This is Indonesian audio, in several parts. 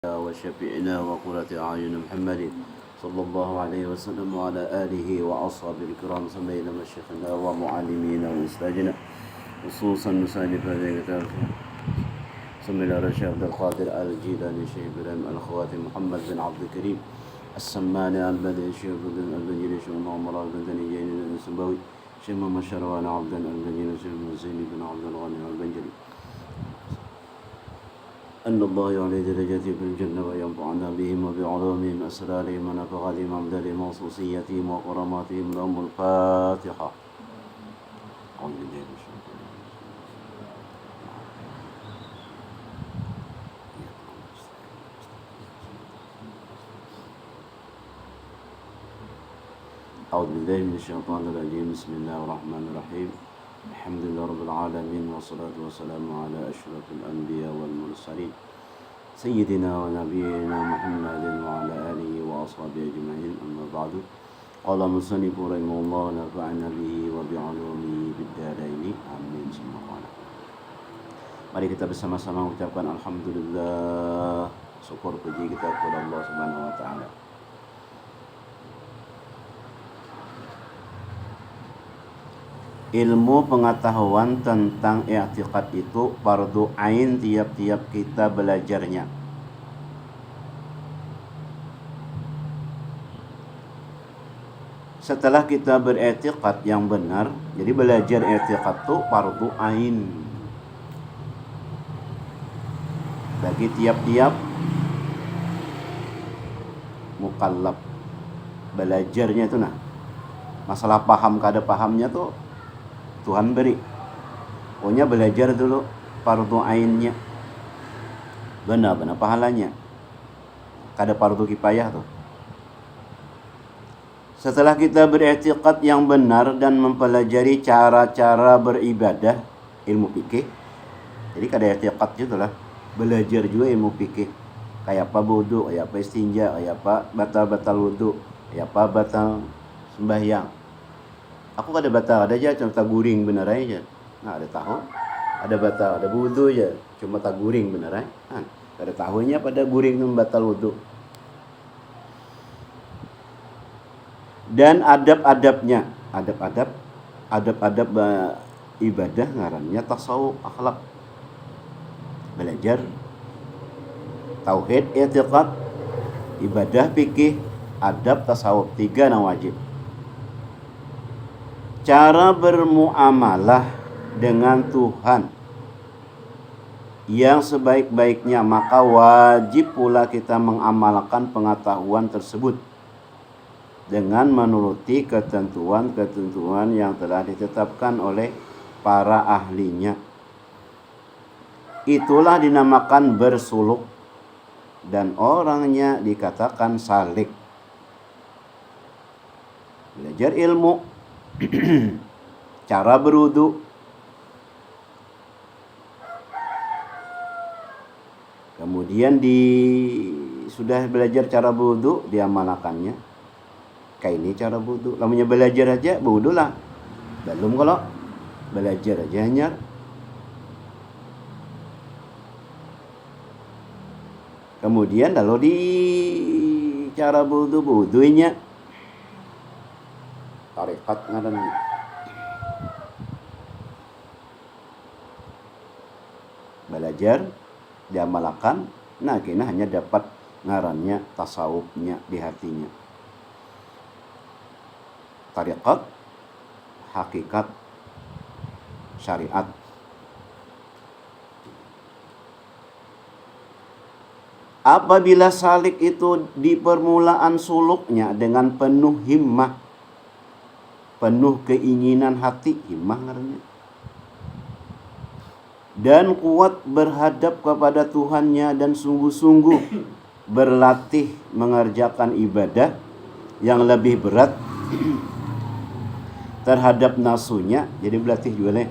وشفيعنا وقرة أعين محمد صلى الله عليه وسلم وعلى آله وأصحابه الكرام سمينا مشيخنا ومعلمينا وأستاذنا خصوصا مصنف هذا الكتاب سمينا الشيخ عبد القادر الجيلاني شيخ إبراهيم الخواتم محمد بن عبد الكريم السماني البدري شيخ البدري شيخ عمر البدري جيل السنبوي شيخ محمد شروان عبد البدري شيخ زين بن عبد الغني البنجلي أن الله يعلي درجاتهم في الجنة وينفعنا بهم وبعلومهم أسرارهم ونفقاتهم أمدادهم وخصوصياتهم وكراماتهم لهم الفاتحة. أعوذ بالله من الشيطان الرجيم. بسم الله الرحمن الرحيم. الحمد لله رب العالمين والصلاة والسلام على أشرف الأنبياء والمرسلين سيدنا ونبينا محمد وعلى آله وأصحابه أجمعين. أما بعد. قال المصنف رحمه الله ونفعنا به وبعلومه بالدارين آمين. Mari kita bersama-sama mengucapkan alhamdulillah, syukur puji kita kepada Allah Subhanahu wa taala. Ilmu pengetahuan tentang i'tiqad itu fardu ain tiap-tiap kita belajarnya. Setelah kita beriktikad yang benar, jadi belajar i'tiqad itu fardu ain bagi tiap-tiap mukallaf. Belajarnya itu masalah paham kada pahamnya tuh Tuhan beri. Pokoknya belajar dulu fardu ainnya. Benar-benar pahalanya. Kada fardu kifayah tuh. Setelah kita beriktikad yang benar dan mempelajari cara-cara beribadah, ilmu fikih. Jadi kada i'tikad juga lah. Belajar juga ilmu fikih. Kayak apa wudu, kayak apa istinja, kayak apa batal-batal wudu, kayak apa batal sembahyang. Aku kada batal, ada aja cuma taguring bener aja. Nah, ada tahu, ada batal, ada wudu aja, cuma taguring bener aja. Nah, kada tahunya pada guring itu batal wudu. Dan adab-adabnya, adab-adab ibadah ngarannya tasawuf akhlak. Belajar tauhid, i'tiqad, ibadah, fikih, adab, tasawuf, 3 yang wajib. Cara bermuamalah dengan Tuhan yang sebaik-baiknya, maka wajib pula kita mengamalkan pengetahuan tersebut dengan menuruti ketentuan-ketentuan yang telah ditetapkan oleh para ahlinya. Itulah dinamakan bersuluk dan orangnya dikatakan salik. Belajar ilmu, cara berwudu, kemudian sudah belajar cara berwudu, diamalkannya. Kayak ini cara berwudu. Namanya belajar aja berwudu lah. Belum kalau belajar aja hanya. Kemudian lalu di cara berwudunya tarekat ngarannya. Belajar, diamalkan, nah kena hanya dapat ngarannya tasawufnya di hatinya. Tarekat, hakikat, syariat. Apabila salik itu di permulaan suluknya dengan penuh himmah, penuh keinginan hati, himmah ngarannya, dan kuat berhadap kepada Tuhannya dan sungguh-sungguh berlatih mengerjakan ibadah yang lebih berat terhadap nafsunya, jadi berlatih juga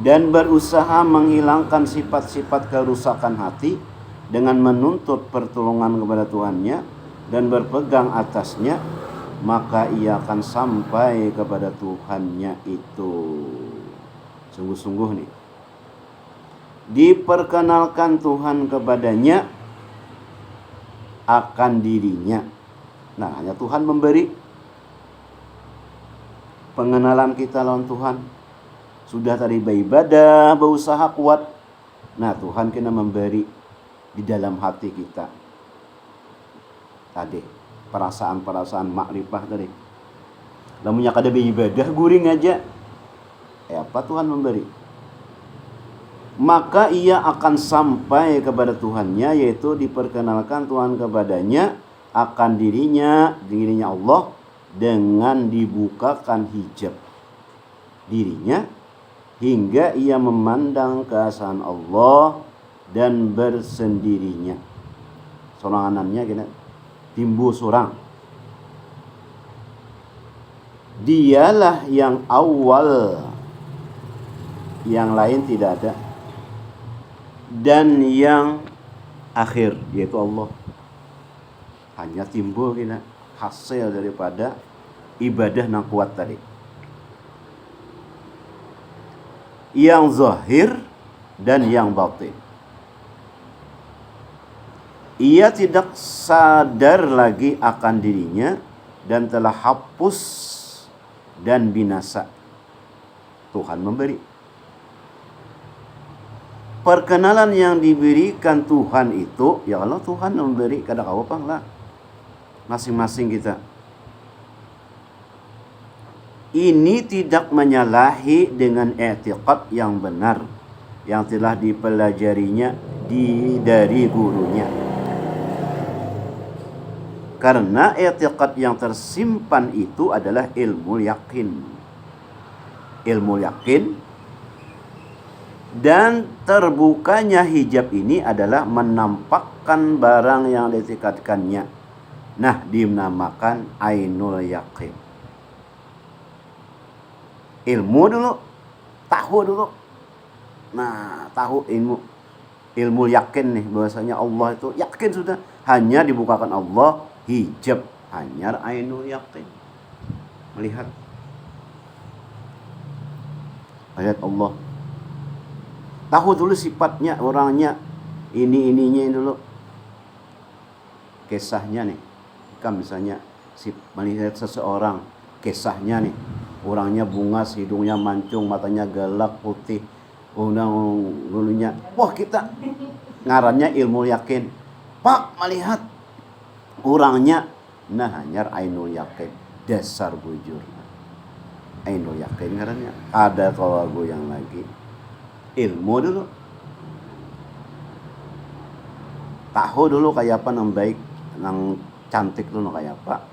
dan berusaha menghilangkan sifat-sifat kerusakan hati dengan menuntut pertolongan kepada Tuhannya dan berpegang atasnya, maka ia akan sampai kepada Tuhannya itu. Sungguh-sungguh nih. Diperkenalkan Tuhan kepadanya akan dirinya. Nah, hanya Tuhan memberi pengenalan kita lawan Tuhan. Sudah tadi beribadah, berusaha kuat. Nah, Tuhan kena memberi di dalam hati kita. Tadi perasaan-perasaan makrifah tadi. Lamunnya kada beribadah guring aja. Apa Tuhan memberi? Maka ia akan sampai kepada Tuhannya, yaitu diperkenalkan Tuhan kepadanya akan dirinya Allah dengan dibukakan hijab dirinya hingga ia memandang keesaan Allah dan bersendirinya. Soranganannya kena timbul surang. Dialah yang awal, yang lain tidak ada, dan yang akhir, yaitu Allah. Hanya timbul kena hasil daripada ibadah yang kuat tadi. Yang zahir dan yang batin. Ia tidak sadar lagi akan dirinya dan telah hapus dan binasa. Tuhan memberi. Perkenalan yang diberikan Tuhan itu, ya Allah Tuhan memberi kada kawapang lah. Masing-masing kita. Ini tidak menyalahi dengan i'tiqad yang benar yang telah dipelajarinya dari gurunya. Karena i'tiqad yang tersimpan itu adalah ilmu yakin. Ilmu yakin dan terbukanya hijab ini adalah menampakkan barang yang diitikadkannya. Nah, dinamakan ainul yakin. Ilmu dulu, tahu dulu. Nah, tahu ilmu yakin nih, bahwasanya Allah itu yakin sudah. Hanya dibukakan Allah hijab, hanya ainul yakin. Melihat ayat Allah. Tahu dulu sifatnya, orangnya, ininya dulu. Kisahnya nih. Kan misalnya melihat seseorang, kisahnya nih. Orangnya bungas, hidungnya mancung, matanya gelap, putih. Dulunya, wah kita ngarannya ilmu yakin. Pak melihat orangnya, nah hanya ainul yakin, dasar bujur. Ainul yakin ngarannya. Ada kalau yang lagi ilmu dulu. Tahu dulu kayak apa yang baik, yang cantik dulu kayak apa.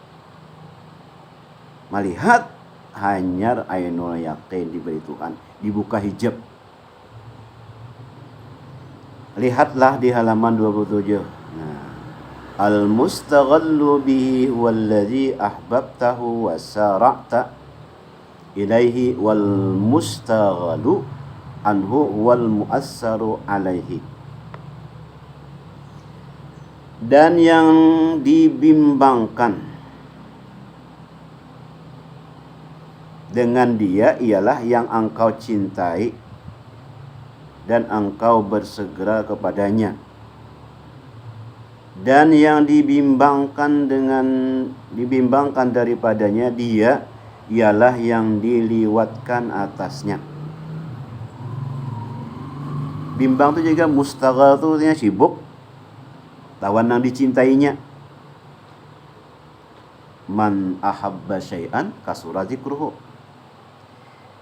Melihat hanya ainul yakin diberi Tuhan, dibuka hijab. Lihatlah di halaman 27. Nah, al-mustaghallu bihi walladhi ahbabtahu wa sara'ta ilaihi wal mustaghalu anhu wal muassaru alaihi. Dan yang dibimbangkan dengan dia ialah yang engkau cintai dan engkau bersegera kepadanya. Dan yang dibimbangkan daripadanya dia ialah yang diliwatkan atasnya. Bimbang itu juga mustaghal itu artinya sibuk. Lawan yang dicintainya. Man ahabba syai'an kasura dzikruhu.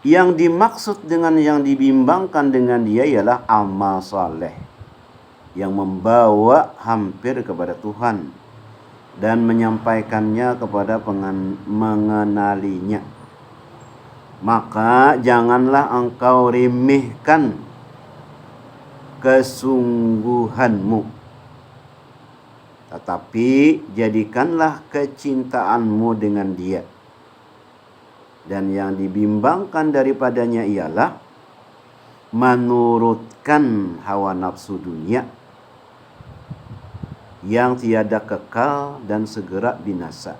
Yang dimaksud dengan yang dibimbangkan dengan dia ialah amal saleh yang membawa hampir kepada Tuhan dan menyampaikannya kepada mengenalinya. Maka janganlah engkau remehkan kesungguhanmu, tetapi jadikanlah kecintaanmu dengan dia. Dan yang dibimbangkan daripadanya ialah menurutkan hawa nafsu dunia yang tiada kekal dan segera binasa,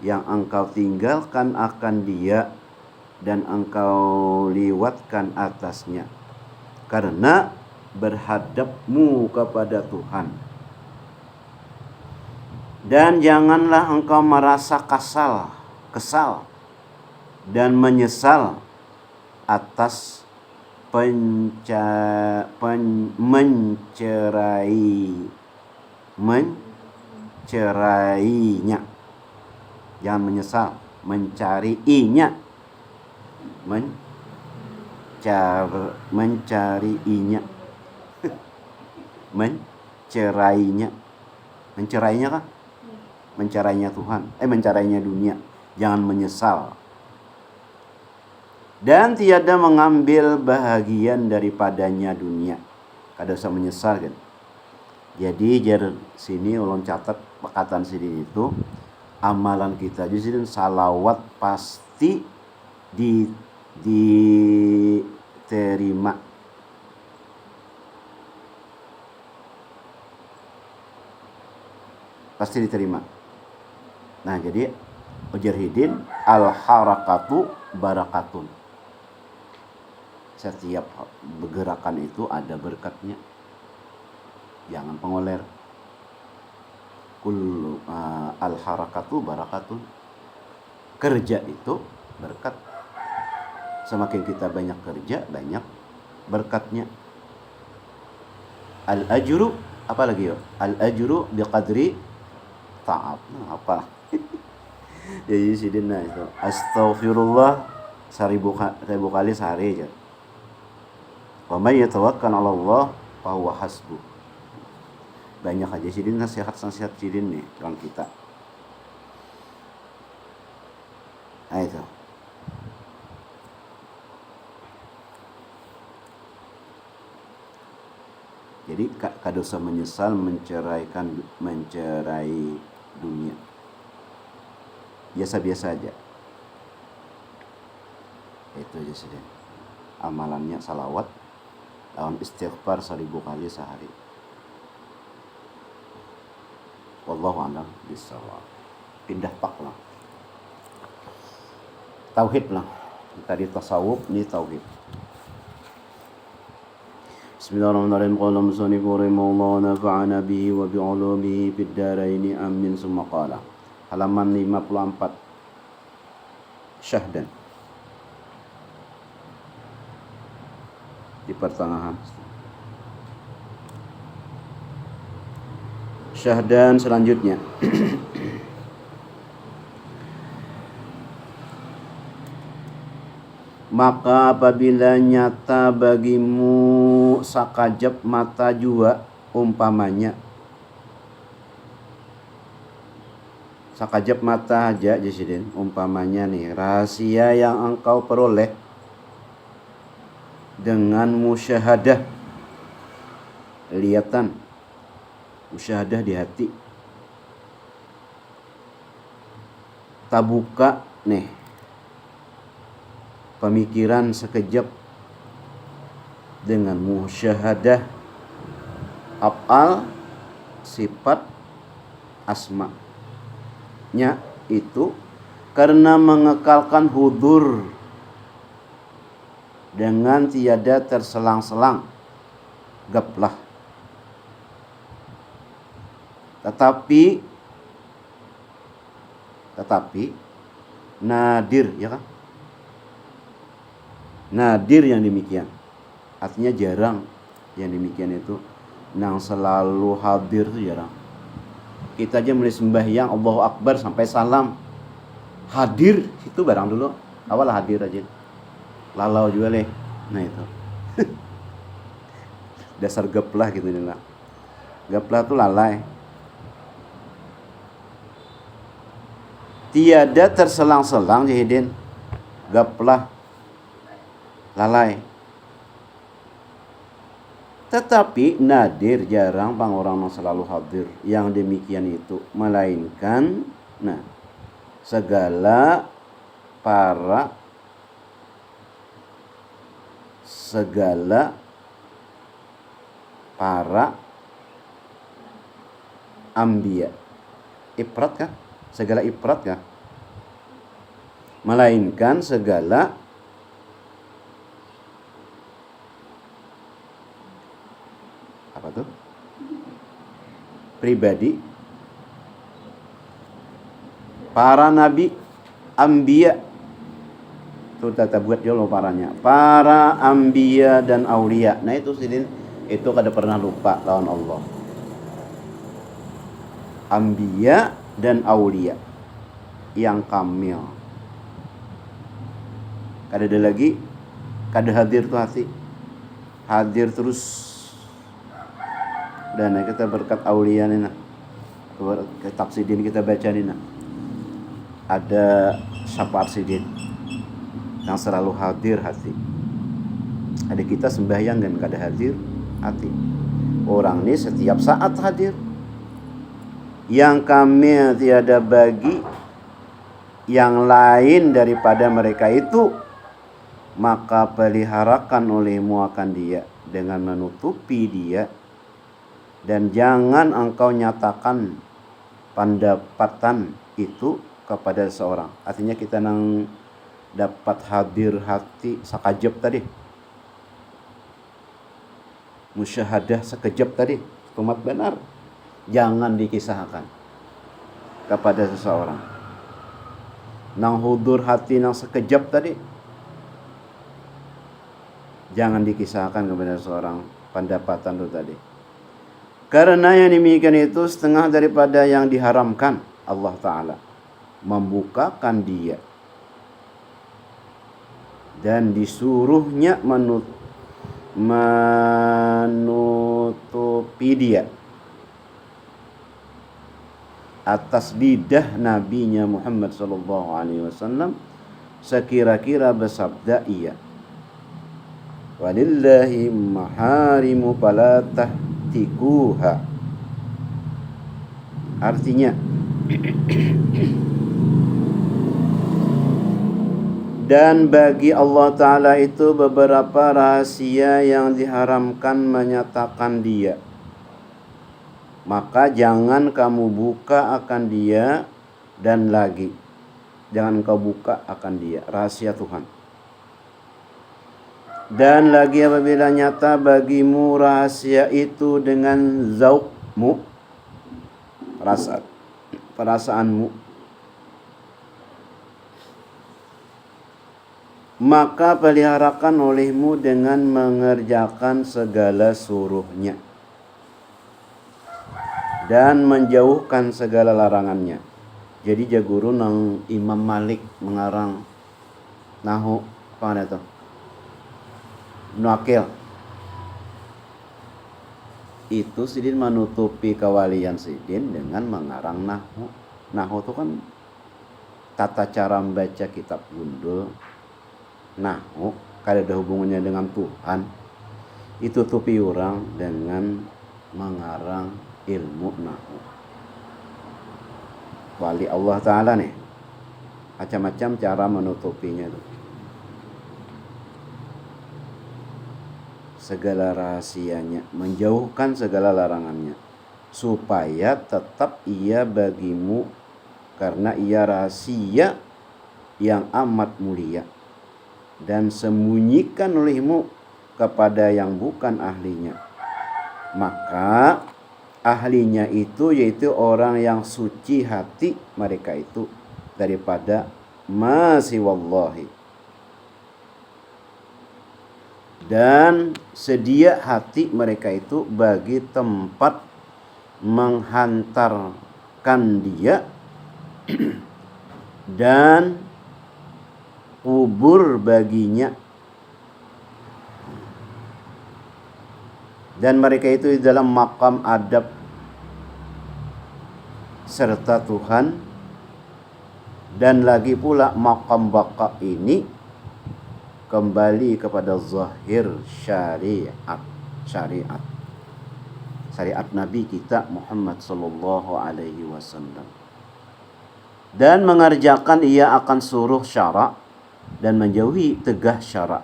yang engkau tinggalkan akan dia dan engkau liwatkan atasnya, karena berhadapmu kepada Tuhan Dan janganlah engkau merasa kesal dan menyesal atas mencerainya. Jangan menyesal mencariinya. Mencariinya. Mencerainya kan? Mencerainya Tuhan. Mencerainya dunia. Jangan menyesal. Dan tiada mengambil bahagian daripadanya dunia. Kada usah menyesal kan. Jadi jar sini ulun catat perkataan sini itu amalan kita jadi salawat pasti diterima. Pasti diterima. Nah, jadi ujar hidin al harakatu barakatun. Setiap bergerakan itu ada berkatnya. Jangan pengoler. Kullu al harakatu barakatun. Kerja itu berkat. Semakin kita banyak kerja, banyak berkatnya. Al ajru apa lagi ya? Al ajru biqadri ta'ab. Apa? Jadi sidina itu astaghfirullah 1000 kali sehari aja. Wa may yatawakkal 'ala Allah fa huwa hasbuh. Banyak aja sidin nasihat sidin nih orang kita. Nah itu. Jadi kada usah menyesal mencerai dunia. Biasa-biasa aja. Itu aja sidin. Amalannya salawat lawan istighfar 1000 kali sehari. Wallahu a'lam bishawab. Pindah pak lah. Tauhid lah. Tadi tasawuf, ini tauhid. Bismillahirrahmanirrahim. Qala musannifu rahimahullah nafa'ana bihi wa bi'ulumihi fid dharaini amin summa qala. Halaman 54. Syahdan. Di pertengahan. Syahdan selanjutnya. Maka apabila nyata bagimu sakajap mata jua, umpamanya sakajap mata aja jasidin, umpamanya nih rahasia yang engkau peroleh dengan musyahadah, lihatan, musyahadah di hati, tabuka nih pemikiran sekejap dengan musyahadah af'al sifat asma-nya itu karena mengekalkan hudur dengan tiada terselang-selang gaplah. Tetapi nadir, ya kan? Nadir yang demikian, artinya jarang yang demikian itu. Yang selalu hadir itu jarang. Kita aja mulai sembahyang Allahu Akbar sampai salam, hadir itu barang dulu. Awal hadir aja, lalau juga leh. Nah itu dasar gaplah gitu nih lah. Gaplah tuh lalai, tiada terselang-selang jahidin. Gaplah, lalai. Tetapi nadir, jarang bang orang yang selalu hadir yang demikian itu, melainkan segala para ambiya. Ifrat kah? Segala ifrat kah? Melainkan segala apa tuh? Pribadi para nabi, anbiya. Itu tata buat jolo paranya. Para anbiya dan aulia. Nah itu sidin, itu kada pernah lupa lawan Allah. Anbiya dan aulia yang kamil. Kada ada lagi, kada hadir tuh hati. Hadir terus. Dan kita berkat aulia nih nah. Kitab sidin kita baca nih nah. Ada syafaat sidin yang selalu hadir hati. Ada kita sembahyang dan kada hadir hati. Orang ini setiap saat hadir. Yang kami tiada bagi yang lain daripada mereka itu, maka peliharakan olehmu akan dia dengan menutupi dia, dan jangan engkau nyatakan pendapatan itu kepada seseorang. Artinya kita nang dapat hadir hati sekejap tadi, musyahadah sekejap tadi, umat benar, jangan dikisahkan kepada seseorang. Nang hudur hati nang sekejap tadi, jangan dikisahkan kepada seseorang pendapatan itu tadi. Karena yang demikian itu setengah daripada yang diharamkan Allah Ta'ala, membukakan dia dan disuruhnya menutupi dia atas lidah nabinya Muhammad sallallahu alaihi wasallam sekira-kira bersabda ia, walillahi maharimu fala tahtikuha. Artinya dan bagi Allah Ta'ala itu beberapa rahasia yang diharamkan menyatakan dia, maka jangan kamu buka akan dia, dan lagi jangan kau buka akan dia rahasia Tuhan. Dan lagi apabila nyata bagimu rahasia itu dengan zaukmu, perasaanmu, maka peliharakan olehmu dengan mengerjakan segala suruhnya dan menjauhkan segala larangannya. Jadi jaguru nang Imam Malik mengarang nahu apa itu? Nuakil. Itu sidin menutupi kewalian sidin dengan mengarang nahu. Nahu itu kan tata cara membaca kitab gundul. Nahu kada ada hubungannya dengan Tuhan. Itu tutupi orang dengan mengarang ilmu nahu. Wali Allah Ta'ala nih, macam-macam cara menutupinya tuh. Segala rahasianya, menjauhkan segala larangannya, supaya tetap ia bagimu, karena ia rahasia yang amat mulia, dan sembunyikan olehmu kepada yang bukan ahlinya. Maka ahlinya itu yaitu orang yang suci hati mereka itu daripada masih wallahi, dan sedia hati mereka itu bagi tempat menghantarkan dia dan kubur baginya, dan mereka itu di dalam makam adab serta Tuhan, dan lagi pula makam baka ini kembali kepada zahir syariat Nabi kita Muhammad sallallahu alaihi wasallam, dan mengerjakan ia akan suruh syara dan menjauhi tegah syara,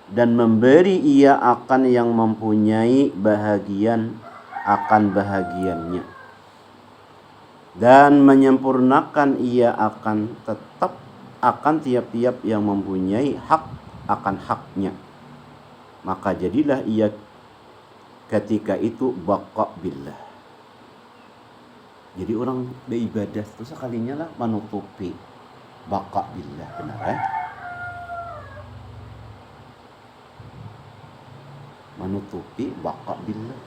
dan memberi ia akan yang mempunyai bahagian akan bahagiannya, dan menyempurnakan ia akan tetap akan tiap-tiap yang mempunyai hak akan haknya. Maka jadilah ia ketika itu baqa billah. Jadi orang beribadah itu sekalinya lah menutupi baqa billah, benar ya? Menutupi baqa billah.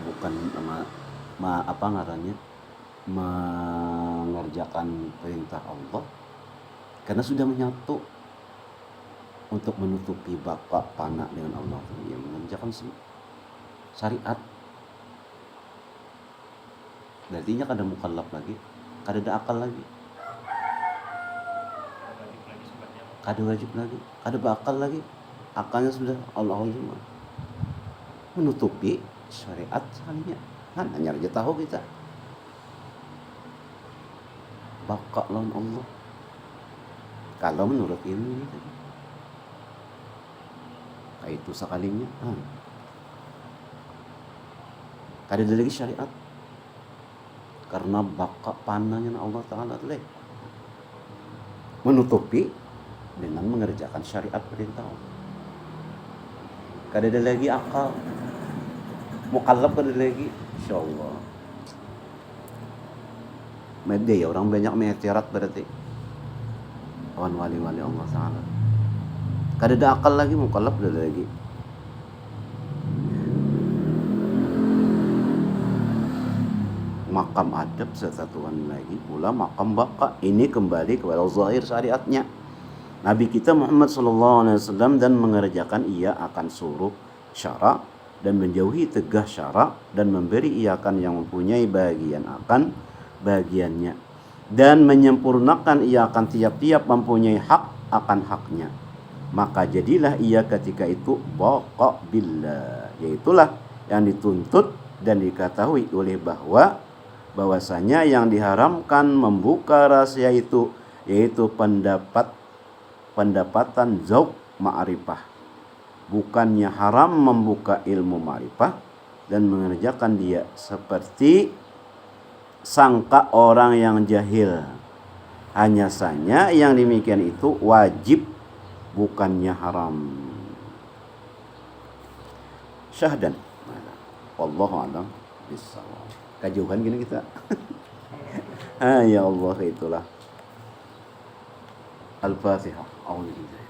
Bukan apa ngarannya? Mengerjakan perintah Allah karena sudah menyatu untuk menutupi baqa pana dengan Allah. Yang mengerjakan syariat. Berartinya kada mukallaf lagi, kada ada akal lagi, kada wajib lagi, kada berakal lagi. Akalnya sudah Allah semua. Menutupi syariat sekalinya. Kan hanya aja tahu kita. Baqa lawan Allah. Kalau menurut ilmu ini tadi. Kayak itu sekalinya. Kada ada lagi syariat. Karena baqa panahnya Allah Ta'ala menutupi dengan mengerjakan syariat perintah Allah. Kada ada lagi akal, mukallaf kada ada lagi, insyaallah. Media ya orang banyak mengetirat berarti kawan wali-wali Allah Ta'ala. Kada ada akal lagi, mukallaf kada ada lagi. Makam adab sesatuan lagi pula makam baqa. Ini kembali kepada zahir syariatnya Nabi kita Muhammad SAW dan mengerjakan ia akan suruh syara dan menjauhi tegah syara dan memberi iakan yang mempunyai bagian akan bagiannya dan menyempurnakan ia akan tiap-tiap mempunyai hak akan haknya. Maka jadilah ia ketika itu baqa billah, yaitulah yang dituntut dan diketahui oleh bahwasanya yang diharamkan membuka rahasia itu yaitu pendapatan zauq ma'rifah. Bukannya haram membuka ilmu ma'rifah dan mengerjakan dia seperti sangka orang yang jahil. Hanya saja yang demikian itu wajib, bukannya haram. Syahdan. Wallahu a'lam bishawab. Kajauhan gini kita. Ya Allah, itulah. Al-Fatihah. A'udzubillah.